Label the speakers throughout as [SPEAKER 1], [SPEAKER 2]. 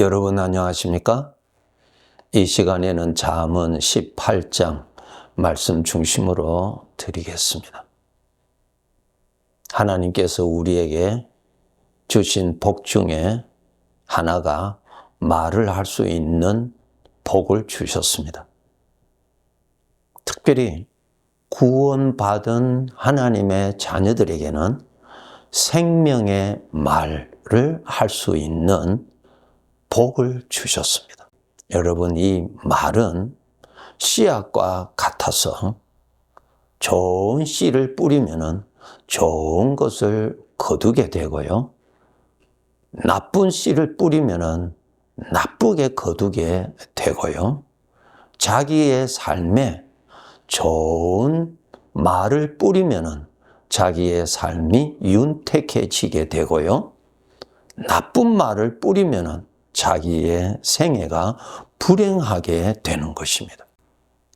[SPEAKER 1] 여러분 안녕하십니까? 이 시간에는 잠언 18장 말씀 중심으로 드리겠습니다. 하나님께서 우리에게 주신 복 중에 하나가 말을 할 수 있는 복을 주셨습니다. 특별히 구원받은 하나님의 자녀들에게는 생명의 말을 할 수 있는 복을 주셨습니다. 여러분, 이 말은 씨앗과 같아서 좋은 씨를 뿌리면 좋은 것을 거두게 되고요. 나쁜 씨를 뿌리면 나쁘게 거두게 되고요. 자기의 삶에 좋은 말을 뿌리면 자기의 삶이 윤택해지게 되고요. 나쁜 말을 뿌리면 자기의 생애가 불행하게 되는 것입니다.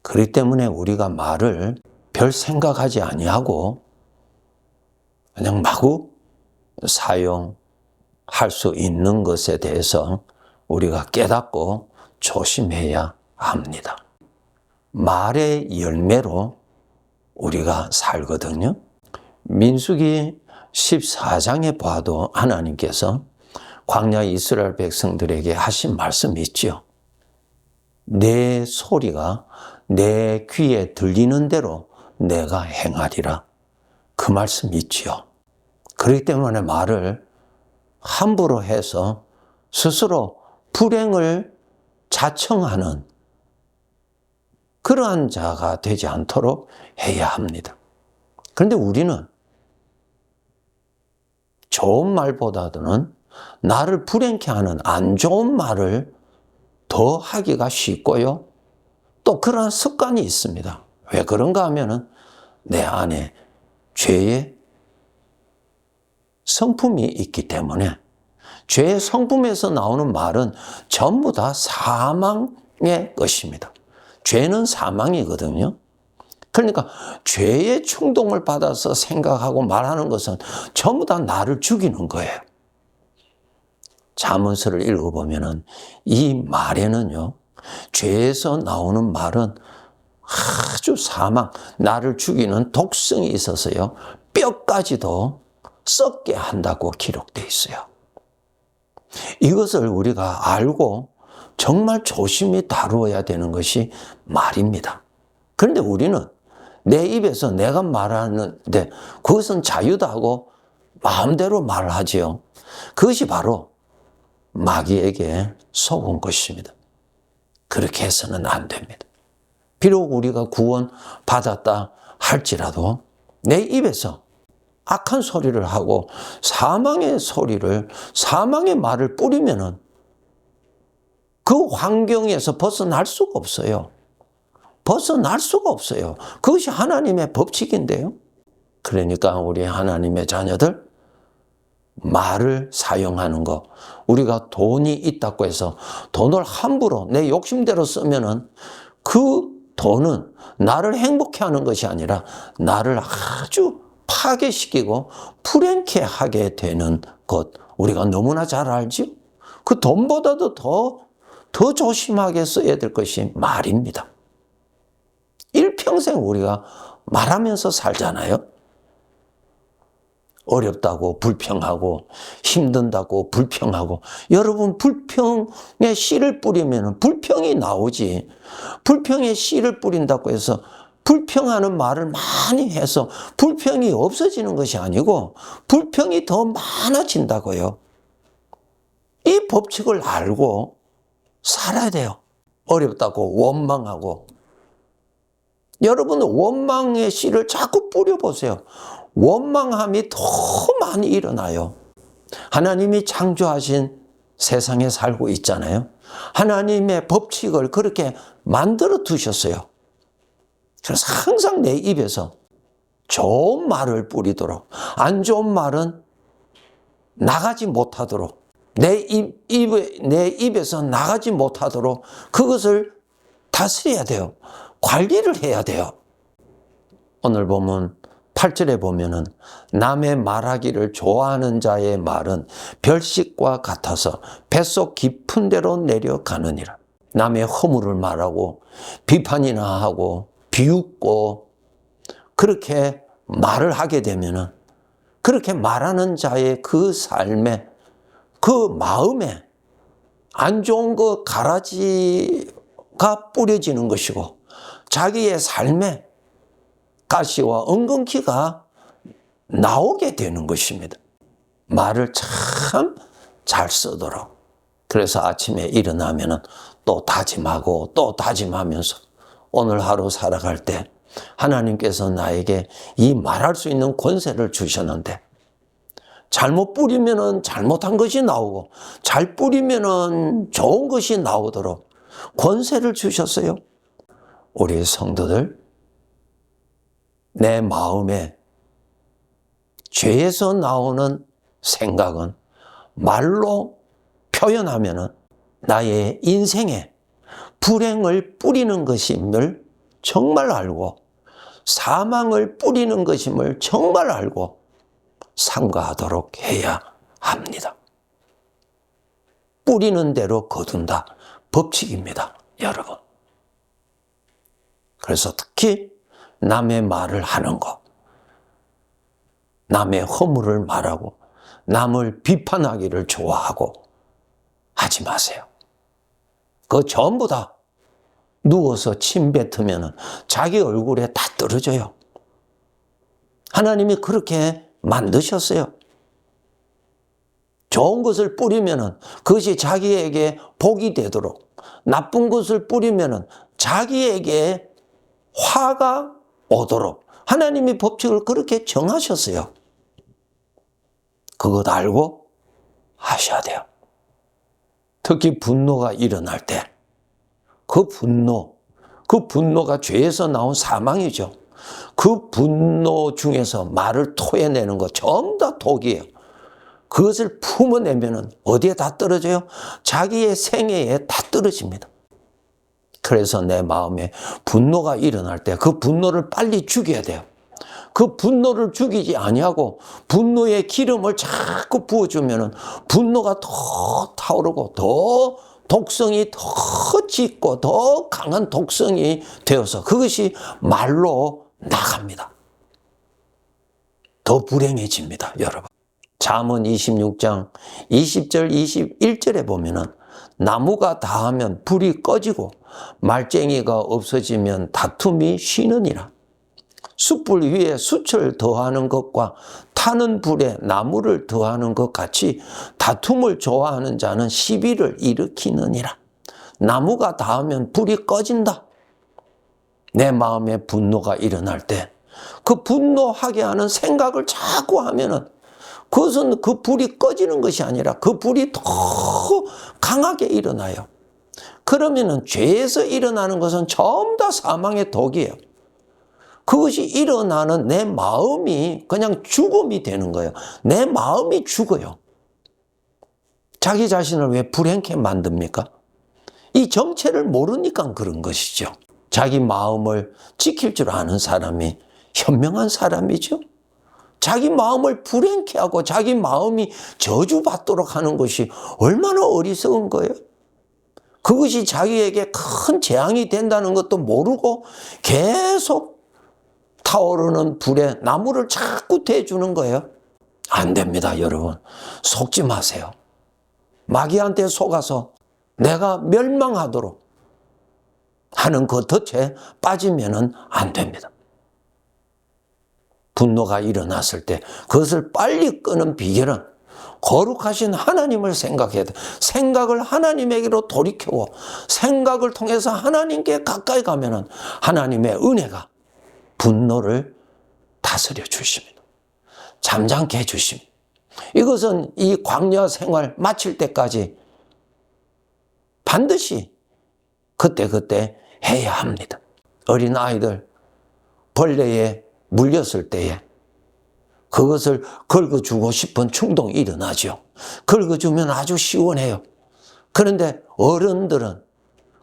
[SPEAKER 1] 그렇기 때문에 우리가 말을 별 생각하지 아니하고 그냥 마구 사용할 수 있는 것에 대해서 우리가 깨닫고 조심해야 합니다. 말의 열매로 우리가 살거든요. 민수기 14장에 봐도 하나님께서 광야 이스라엘 백성들에게 하신 말씀이 있죠. 내 소리가 내 귀에 들리는 대로 내가 행하리라. 그 말씀이 있죠. 그렇기 때문에 말을 함부로 해서 스스로 불행을 자청하는 그러한 자가 되지 않도록 해야 합니다. 그런데 우리는 좋은 말보다는 나를 불행케 하는 안 좋은 말을 더 하기가 쉽고요. 또 그러한 습관이 있습니다. 왜 그런가 하면은 내 안에 죄의 성품이 있기 때문에 죄의 성품에서 나오는 말은 전부 다 사망의 것입니다. 죄는 사망이거든요. 그러니까 죄의 충동을 받아서 생각하고 말하는 것은 전부 다 나를 죽이는 거예요. 잠언서를 읽어보면은 이 말에는요, 죄에서 나오는 말은 아주 사망, 나를 죽이는 독성이 있어서요, 뼈까지도 썩게 한다고 기록되어 있어요. 이것을 우리가 알고 정말 조심히 다루어야 되는 것이 말입니다. 그런데 우리는 내 입에서 내가 말하는데 그것은 자유도 하고 마음대로 말하지요. 그것이 바로 마귀에게 속은 것입니다. 그렇게 해서는 안 됩니다. 비록 우리가 구원 받았다 할지라도 내 입에서 악한 소리를 하고 사망의 말을 뿌리면은 그 환경에서 벗어날 수가 없어요. 벗어날 수가 없어요. 그것이 하나님의 법칙인데요. 그러니까 우리 하나님의 자녀들, 말을 사용하는 것, 우리가 돈이 있다고 해서 돈을 함부로 내 욕심대로 쓰면은 그 돈은 나를 행복해 하는 것이 아니라 나를 아주 파괴시키고 불행케 하게 되는 것, 우리가 너무나 잘 알죠? 그 돈보다도 더 조심하게 써야 될 것이 말입니다. 일평생 우리가 말하면서 살잖아요. 어렵다고 불평하고 힘든다고 불평하고, 여러분 불평의 씨를 뿌리면 불평이 나오지. 불평의 씨를 뿌린다고 해서 불평하는 말을 많이 해서 불평이 없어지는 것이 아니고 불평이 더 많아진다고요. 이 법칙을 알고 살아야 돼요. 어렵다고 원망하고, 여러분은 원망의 씨를 자꾸 뿌려보세요. 원망함이 더 많이 일어나요. 하나님이 창조하신 세상에 살고 있잖아요. 하나님의 법칙을 그렇게 만들어 두셨어요. 그래서 항상 내 입에서 좋은 말을 뿌리도록, 안 좋은 말은 나가지 못하도록, 내 입에서 나가지 못하도록 그것을 다스려야 돼요. 관리를 해야 돼요. 오늘 보면 8절에 보면은 남의 말하기를 좋아하는 자의 말은 별식과 같아서 뱃속 깊은 데로 내려가느니라. 남의 허물을 말하고 비판이나 하고 비웃고 그렇게 말을 하게 되면은 그렇게 말하는 자의 그 삶에 그 마음에 안 좋은 그 가라지가 뿌려지는 것이고 자기의 삶에 가시와 엉겅퀴가 나오게 되는 것입니다. 말을 참 잘 쓰도록. 그래서 아침에 일어나면은 또 다짐하고 또 다짐하면서 오늘 하루 살아갈 때 하나님께서 나에게 이 말할 수 있는 권세를 주셨는데 잘못 뿌리면은 잘못한 것이 나오고 잘 뿌리면은 좋은 것이 나오도록 권세를 주셨어요. 우리 성도들, 내 마음에 죄에서 나오는 생각은 말로 표현하면은 나의 인생에 불행을 뿌리는 것임을 정말 알고 사망을 뿌리는 것임을 정말 알고 삼가하도록 해야 합니다. 뿌리는 대로 거둔다. 법칙입니다, 여러분. 그래서 특히 남의 말을 하는 것, 남의 허물을 말하고 남을 비판하기를 좋아하고 하지 마세요. 그거 전부 다 누워서 침 뱉으면 자기 얼굴에 다 떨어져요. 하나님이 그렇게 만드셨어요. 좋은 것을 뿌리면 그것이 자기에게 복이 되도록, 나쁜 것을 뿌리면 자기에게 화가 오도록 하나님이 법칙을 그렇게 정하셨어요. 그것 알고 하셔야 돼요. 특히 분노가 일어날 때 그 분노가 죄에서 나온 사망이죠. 그 분노 중에서 말을 토해내는 것 전부 다 독이에요. 그것을 품어내면 어디에 다 떨어져요? 자기의 생애에 다 떨어집니다. 그래서 내 마음에 분노가 일어날 때 그 분노를 빨리 죽여야 돼요. 그 분노를 죽이지 아니하고 분노의 기름을 자꾸 부어주면 분노가 더 타오르고 더 독성이 더 짙고 더 강한 독성이 되어서 그것이 말로 나갑니다. 더 불행해집니다, 여러분. 잠언 26장 20절 21절에 보면은 나무가 다하면 불이 꺼지고 말쟁이가 없어지면 다툼이 쉬느니라. 숯불 위에 숯을 더하는 것과 타는 불에 나무를 더하는 것 같이 다툼을 좋아하는 자는 시비를 일으키느니라. 나무가 닿으면 불이 꺼진다. 내 마음에 분노가 일어날 때 그 분노하게 하는 생각을 자꾸 하면은 그것은 그 불이 꺼지는 것이 아니라 그 불이 더 강하게 일어나요. 그러면은 죄에서 일어나는 것은 전부 다 사망의 독이에요. 그것이 일어나는 내 마음이 그냥 죽음이 되는 거예요. 내 마음이 죽어요. 자기 자신을 왜 불행케 만듭니까? 이 정체를 모르니까 그런 것이죠. 자기 마음을 지킬 줄 아는 사람이 현명한 사람이죠. 자기 마음을 불행케 하고 자기 마음이 저주받도록 하는 것이 얼마나 어리석은 거예요. 그것이 자기에게 큰 재앙이 된다는 것도 모르고 계속 타오르는 불에 나무를 자꾸 대주는 거예요. 안 됩니다, 여러분. 속지 마세요. 마귀한테 속아서 내가 멸망하도록 하는 그 덫에 빠지면 안 됩니다. 분노가 일어났을 때 그것을 빨리 끄는 비결은 거룩하신 하나님을 생각해야 돼. 생각을 하나님에게로 돌이키고 생각을 통해서 하나님께 가까이 가면은 하나님의 은혜가 분노를 다스려 주십니다. 잠잠케 해주십니다. 이것은 이 광야 생활 마칠 때까지 반드시 그때 해야 합니다. 어린 아이들 벌레에 물렸을 때에 그것을 긁어주고 싶은 충동이 일어나죠. 긁어주면 아주 시원해요. 그런데 어른들은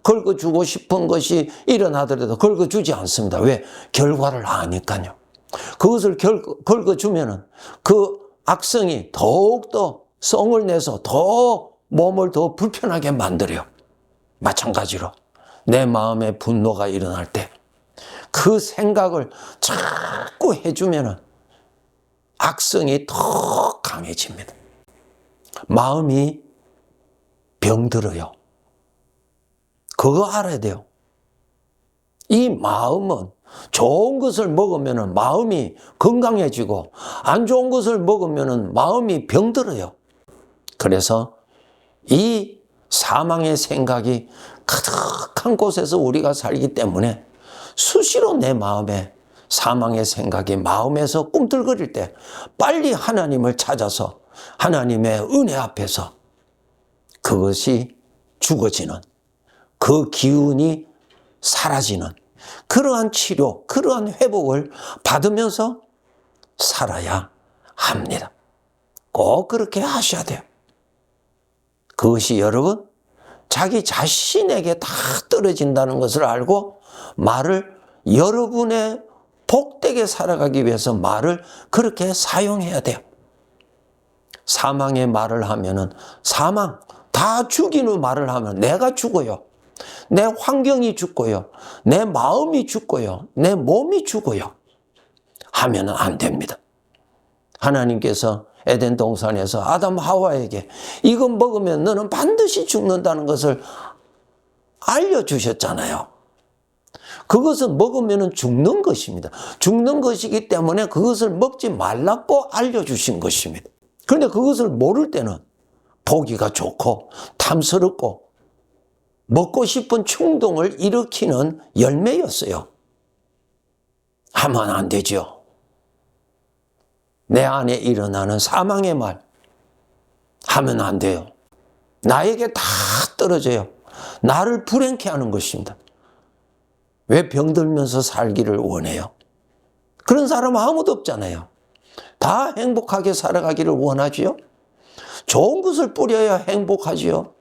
[SPEAKER 1] 긁어주고 싶은 것이 일어나더라도 긁어주지 않습니다. 왜? 결과를 아니까요. 그것을 긁어주면은 그 악성이 더욱더 성을 내서 더 몸을 더 불편하게 만들어요. 마찬가지로 내 마음에 분노가 일어날 때 그 생각을 자꾸 해주면은 악성이 더 강해집니다. 마음이 병들어요. 그거 알아야 돼요. 이 마음은 좋은 것을 먹으면 마음이 건강해지고 안 좋은 것을 먹으면 마음이 병들어요. 그래서 이 사망의 생각이 가득한 곳에서 우리가 살기 때문에 수시로 내 마음에 사망의 생각이 마음에서 꿈틀거릴 때 빨리 하나님을 찾아서 하나님의 은혜 앞에서 그것이 죽어지는, 그 기운이 사라지는 그러한 치료, 그러한 회복을 받으면서 살아야 합니다. 꼭 그렇게 하셔야 돼요. 그것이 여러분 자기 자신에게 다 떨어진다는 것을 알고 말을 여러분의 복되게 살아가기 위해서 말을 그렇게 사용해야 돼요. 사망의 말을 하면은 사망, 다 죽이는 말을 하면 내가 죽어요. 내 환경이 죽고요. 내 마음이 죽고요. 내 몸이 죽어요. 하면 안 됩니다. 하나님께서 에덴 동산에서 아담 하와에게 이거 먹으면 너는 반드시 죽는다는 것을 알려주셨잖아요. 그것은 먹으면 죽는 것입니다. 죽는 것이기 때문에 그것을 먹지 말라고 알려주신 것입니다. 그런데 그것을 모를 때는 보기가 좋고 탐스럽고 먹고 싶은 충동을 일으키는 열매였어요. 하면 안 되죠. 내 안에 일어나는 사망의 말 하면 안 돼요. 나에게 다 떨어져요. 나를 불행케 하는 것입니다. 왜 병들면서 살기를 원해요? 그런 사람 아무도 없잖아요. 다 행복하게 살아가기를 원하지요. 좋은 것을 뿌려야 행복하지요.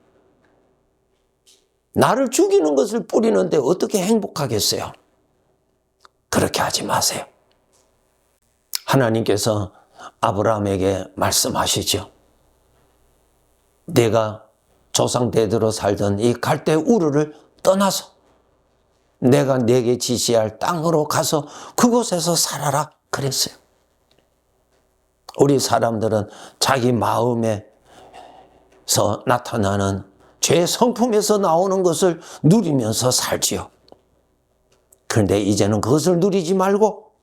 [SPEAKER 1] 나를 죽이는 것을 뿌리는데 어떻게 행복하겠어요? 그렇게 하지 마세요. 하나님께서 아브라함에게 말씀하시죠. 내가 조상 대대로 살던 이 갈대 우르를 떠나서 내가 네게 지시할 땅으로 가서 그곳에서 살아라 그랬어요. 우리 사람들은 자기 마음에서 나타나는 죄의 성품에서 나오는 것을 누리면서 살지요. 그런데 이제는 그것을 누리지 말고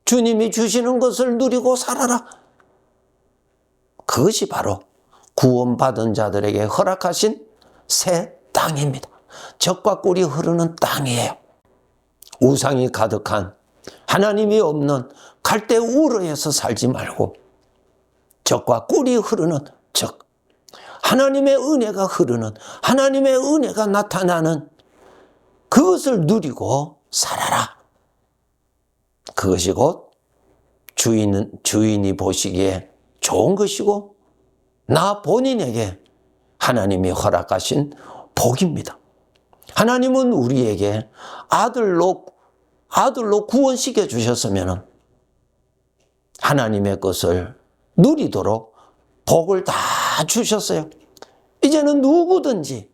[SPEAKER 1] 주님이 주시는 것을 누리고 살아라. 그것이 바로 구원받은 자들에게 허락하신 새 땅입니다. 젖과 꿀이 흐르는 땅이에요. 우상이 가득한 하나님이 없는 갈대 우르에서 살지 말고 젖과 꿀이 흐르는 적, 하나님의 은혜가 흐르는, 하나님의 은혜가 나타나는 그것을 누리고 살아라. 그것이 곧 주인이 보시기에 좋은 것이고 나 본인에게 하나님이 허락하신 복입니다. 하나님은 우리에게 아들로 구원시켜 주셨으면 하나님의 것을 누리도록 복을 다 주셨어요. 이제는 누구든지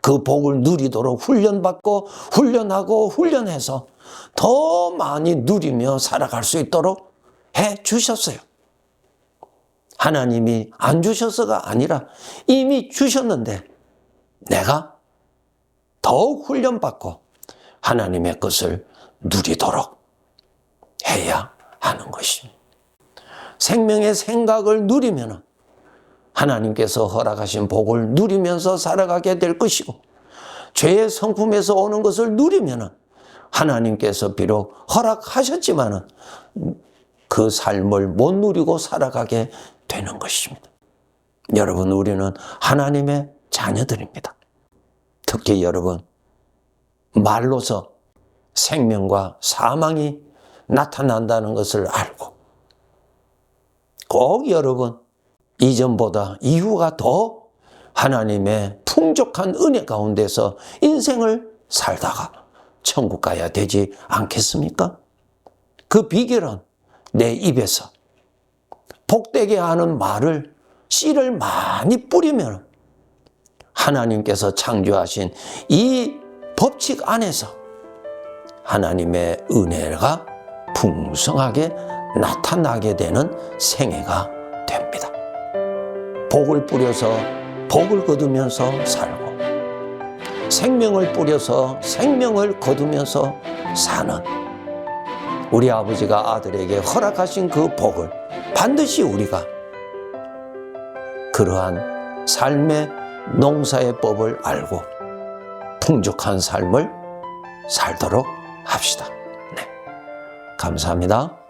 [SPEAKER 1] 그 복을 누리도록 훈련받고 훈련하고 훈련해서 더 많이 누리며 살아갈 수 있도록 해 주셨어요. 하나님이 안 주셔서가 아니라 이미 주셨는데 내가 더욱 훈련받고 하나님의 것을 누리도록 해야 하는 것입니다. 생명의 생각을 누리면 하나님께서 허락하신 복을 누리면서 살아가게 될 것이고 죄의 성품에서 오는 것을 누리면 하나님께서 비록 허락하셨지만 그 삶을 못 누리고 살아가게 되는 것입니다. 여러분, 우리는 하나님의 자녀들입니다. 특히 여러분, 말로서 생명과 사망이 나타난다는 것을 알고 꼭 여러분 이전보다 이후가 더 하나님의 풍족한 은혜 가운데서 인생을 살다가 천국 가야 되지 않겠습니까? 그 비결은 내 입에서 복되게 하는 말을, 씨를 많이 뿌리면 하나님께서 창조하신 이 법칙 안에서 하나님의 은혜가 풍성하게 나타나게 되는 생애가 됩니다. 복을 뿌려서 복을 거두면서 살고, 생명을 뿌려서 생명을 거두면서 사는 우리 아버지가 아들에게 허락하신 그 복을 반드시 우리가 그러한 삶의 농사의 법을 알고 풍족한 삶을 살도록 합시다. 네, 감사합니다.